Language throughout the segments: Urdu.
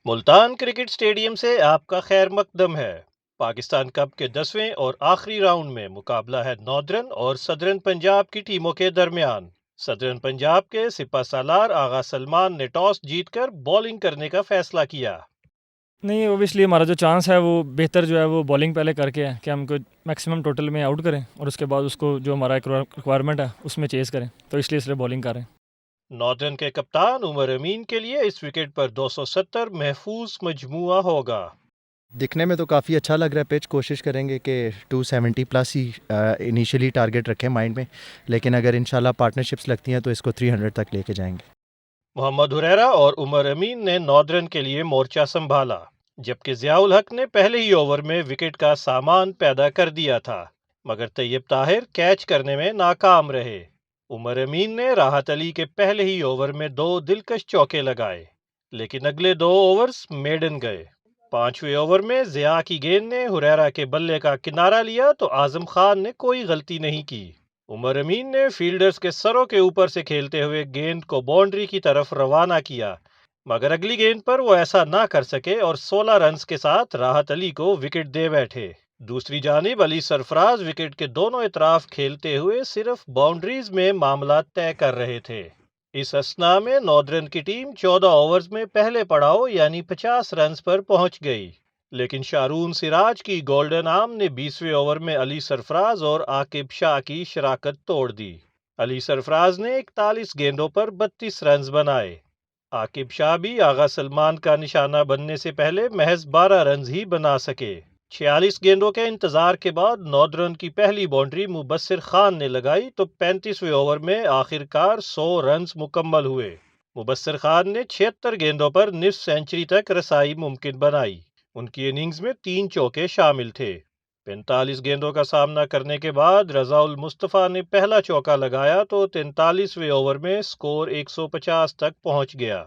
ملتان کرکٹ اسٹیڈیم سے آپ کا خیر مقدم ہے۔ پاکستان کپ کے 10ویں اور آخری راؤنڈ میں مقابلہ ہے ناردرن اور صدرن پنجاب کی ٹیموں کے درمیان۔ صدرن پنجاب کے سپہ سالار آغا سلمان نے ٹاس جیت کر بالنگ کرنے کا فیصلہ کیا۔ نہیں، اوبیسلی ہمارا جو چانس ہے وہ بہتر جو ہے وہ بالنگ پہلے کر کے ہے کہ ہم کو میکسیمم ٹوٹل میں آؤٹ کریں اور اس کے بعد اس کو جو ہمارا ایک ریکوائرمنٹ ہے اس میں چیز کریں، تو اس لیے بالنگ کر رہے ہیں۔ ناردرن کے کپتان عمر امین کے لیے اس وکٹ پر 270 محفوظ مجموعہ ہوگا۔ دکھنے میں تو کافی اچھا لگ رہا ہے پچ، کوشش کریں گے کہ 270 پلس ہی انیشلی ٹارگٹ رکھیں مائنڈ میں، لیکن اگر انشاءاللہ پارٹنرشپس لگتی ہیں تو اس کو 300 تک لے کے جائیں گے۔ محمد حریرہ اور عمر امین نے ناردرن کے لیے مورچہ سنبھالا، جبکہ ضیاء الحق نے پہلے ہی اوور میں وکٹ کا سامان پیدا کر دیا تھا، مگر طیب طاہر کیچ کرنے میں ناکام رہے۔ عمر امین نے راحت علی کے پہلے ہی اوور میں 2 دلکش چوکے لگائے، لیکن اگلے 2 اوورز میڈن گئے۔ 5ویں اوور میں ضیاء کی گیند نے حریرہ کے بلے کا کنارہ لیا تو اعظم خان نے کوئی غلطی نہیں کی۔ عمر امین نے فیلڈرز کے سروں کے اوپر سے کھیلتے ہوئے گیند کو باؤنڈری کی طرف روانہ کیا، مگر اگلی گیند پر وہ ایسا نہ کر سکے اور 16 رنز کے ساتھ راحت علی کو وکٹ دے بیٹھے۔ دوسری جانب علی سرفراز وکٹ کے دونوں اطراف کھیلتے ہوئے صرف باؤنڈریز میں معاملات طے کر رہے تھے۔ اس اثناء میں ناردرن کی ٹیم 14 اوورز میں پہلے پڑاؤ یعنی 50 رنز پر پہنچ گئی، لیکن شارون سراج کی گولڈن آرم نے 20ویں اوور میں علی سرفراز اور عاقب شاہ کی شراکت توڑ دی۔ علی سرفراز نے 41 گیندوں پر 32 رنز بنائے۔ عاقب شاہ بھی آغا سلمان کا نشانہ بننے سے پہلے محض 12 رنز ہی بنا سکے۔ 46 گیندوں کے انتظار کے بعد ناردرن کی پہلی باؤنڈری مبصر خان نے لگائی تو 35ویں اوور میں آخر کار 100 رنز مکمل ہوئے۔ مبصر خان نے 76 گیندوں پر نصف سینچری تک رسائی ممکن بنائی۔ ان کی اننگز میں 3 چوکے شامل تھے۔ 45 گیندوں کا سامنا کرنے کے بعد رضا المصطفیٰ نے پہلا چوکا لگایا تو 43ویں اوور میں سکور 150 تک پہنچ گیا۔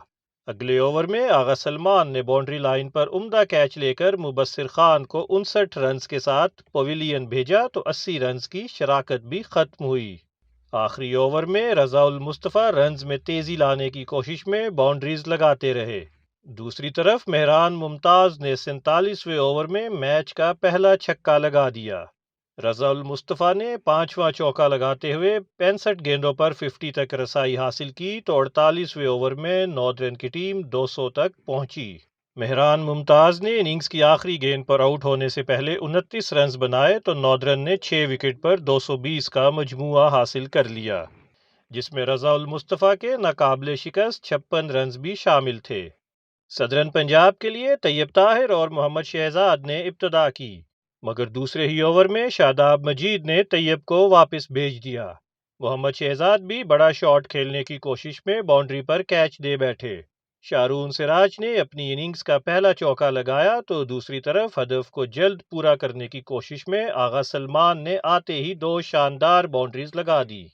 اگلے اوور میں آغا سلمان نے باؤنڈری لائن پر عمدہ کیچ لے کر مبصر خان کو 59 رنز کے ساتھ پویلین بھیجا تو 80 رنز کی شراکت بھی ختم ہوئی۔ آخری اوور میں رضا المصطفیٰ رنز میں تیزی لانے کی کوشش میں باؤنڈریز لگاتے رہے۔ دوسری طرف مہران ممتاز نے 47ویں اوور میں میچ کا پہلا چھکا لگا دیا۔ رضا المصطفیٰ نے 5واں چوکا لگاتے ہوئے 65 گیندوں پر 50 تک رسائی حاصل کی تو 48ویں اوور میں ناردرن کی ٹیم 200 تک پہنچی۔ مہران ممتاز نے اننگز کی آخری گیند پر آؤٹ ہونے سے پہلے 29 رنز بنائے تو ناردرن نے 6 وکٹ پر 220 کا مجموعہ حاصل کر لیا، جس میں رضا المصطفیٰ کے ناقابل شکست 56 رنز بھی شامل تھے۔ صدرن پنجاب کے لیے طیب طاہر اور محمد شہزاد نے ابتدا کی، مگر دوسرے ہی اوور میں شاداب مجید نے طیب کو واپس بھیج دیا۔ محمد شہزاد بھی بڑا شاٹ کھیلنے کی کوشش میں باؤنڈری پر کیچ دے بیٹھے۔ شارون سراج نے اپنی اننگز کا پہلا چوکا لگایا تو دوسری طرف ہدف کو جلد پورا کرنے کی کوشش میں آغا سلمان نے آتے ہی 2 شاندار باؤنڈریز لگا دی،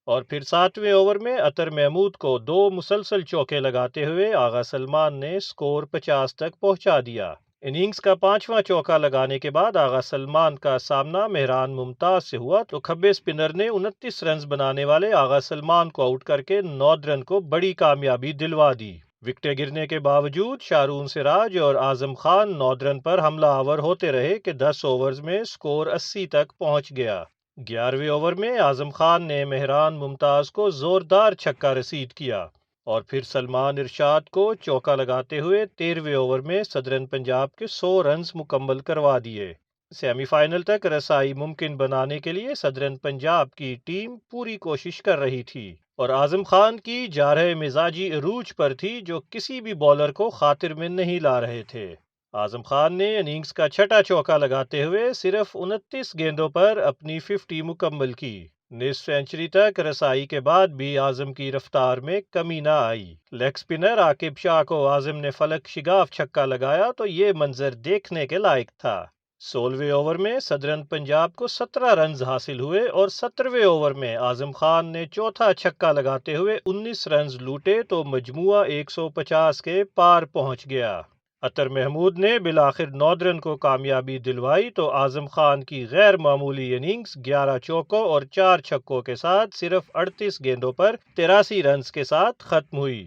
اور پھر 7ویں اوور میں عطر محمود کو 2 مسلسل چوکے لگاتے ہوئے آغا سلمان نے سکور 50 تک پہنچا دیا۔ اننگز کا 5واں چوکا لگانے کے بعد آغا سلمان کا سامنا مہران ممتاز سے ہوا تو کھبے اسپنر نے 29 رنز بنانے والے آغا سلمان کو آؤٹ کر کے ناردرن کو بڑی کامیابی دلوا دی۔ وکٹیں گرنے کے باوجود شارون سراج اور اعظم خان ناردرن پر حملہ آور ہوتے رہے کہ 10 اوورز میں سکور 80 تک پہنچ گیا۔ 11ویں اوور میں اعظم خان نے مہران ممتاز کو زوردار چھکا رسید کیا اور پھر سلمان ارشاد کو چوکا لگاتے ہوئے 13ویں اوور میں صدرن پنجاب کے 100 رنز مکمل کروا دیے۔ سیمی فائنل تک رسائی ممکن بنانے کے لیے صدرن پنجاب کی ٹیم پوری کوشش کر رہی تھی اور اعظم خان کی جارحہ مزاجی عروج پر تھی جو کسی بھی بالر کو خاطر میں نہیں لا رہے تھے۔ اعظم خان نے اننگز کا چھٹا چوکا لگاتے ہوئے صرف 29 گیندوں پر اپنی 50 مکمل کی۔ نصف سینچری تک رسائی کے بعد بھی اعظم کی رفتار میں کمی نہ آئی۔ لیگ سپنر عاقب شاہ کو اعظم نے فلک شگاف چھکا لگایا تو یہ منظر دیکھنے کے لائق تھا۔ 16ویں اوور میں صدرن پنجاب کو 17 رنز حاصل ہوئے اور 17ویں اوور میں اعظم خان نے چوتھا چھکا لگاتے ہوئے 19 رنز لوٹے تو مجموعہ 150 کے پار پہنچ گیا۔ عطر محمود نے بالآخر ناردرن کو کامیابی دلوائی تو اعظم خان کی غیر معمولی اننگز 11 چوکوں اور 4 چھکوں کے ساتھ صرف 38 گیندوں پر 83 رنز کے ساتھ ختم ہوئی۔